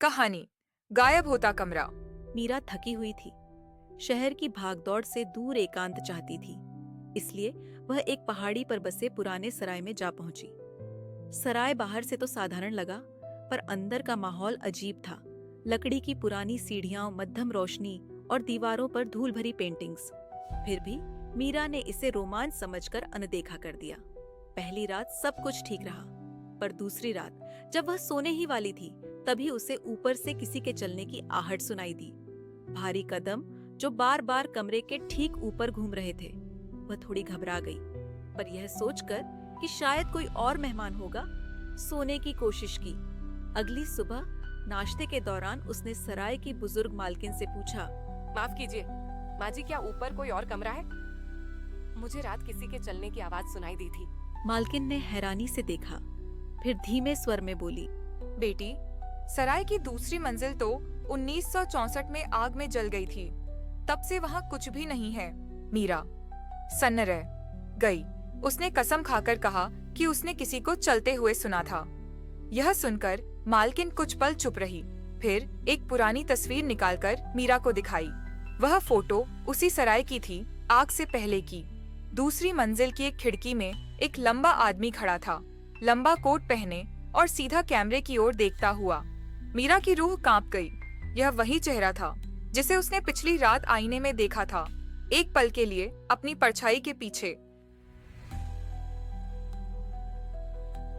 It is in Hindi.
कहानी गायब होता कमरा। मीरा थकी हुई थी। शहर की भागदौड़ से दूर एकांत चाहती थी, इसलिए वह एक पहाड़ी पर बसे पुराने सराय में जा पहुंची। सराय बाहर से तो साधारण लगा, पर अंदर का माहौल अजीब था। लकड़ी की पुरानी सीढ़ियां, मध्यम रोशनी और दीवारों पर धूल भरी पेंटिंग्स। फिर भी मीरा ने इसे रोमांच समझकर अनदेखा कर दिया। पहली रात सब कुछ ठीक रहा, पर दूसरी रात जब वह सोने ही वाली थी, तभी उसे ऊपर से किसी के चलने की आहट सुनाई दी। भारी कदम जो बार बार कमरे के ठीक ऊपर घूम रहे थे। वह थोड़ी घबरा गई, पर यह सोचकर कि शायद कोई और मेहमान होगा, सोने की कोशिश की। अगली सुबह नाश्ते के दौरान उसने सराय की बुजुर्ग मालकिन से पूछा, माफ कीजिए माँ जी, क्या ऊपर कोई और कमरा है? मुझे रात किसी के चलने की आवाज सुनाई दी थी। मालकिन ने हैरानी से देखा, फिर धीमे स्वर में बोली, बेटी, सराय की दूसरी मंजिल तो 1964 में आग में जल गई थी। तब से वहाँ कुछ भी नहीं है। मीरा सन्न रह गई। उसने कसम खाकर कहा कि उसने किसी को चलते हुए सुना था। यह सुनकर मालकिन कुछ पल चुप रही, फिर एक पुरानी तस्वीर निकालकर मीरा को दिखाई। वह फोटो उसी सराय की थी, आग से पहले की। दूसरी मंजिल की एक खिड़की में एक लंबा आदमी खड़ा था, लंबा कोट पहने और सीधा कैमरे की ओर देखता हुआ। मीरा की रूह कांप गई। यह वही चेहरा था जिसे उसने पिछली रात आईने में देखा था, एक पल के लिए अपनी परछाई के पीछे।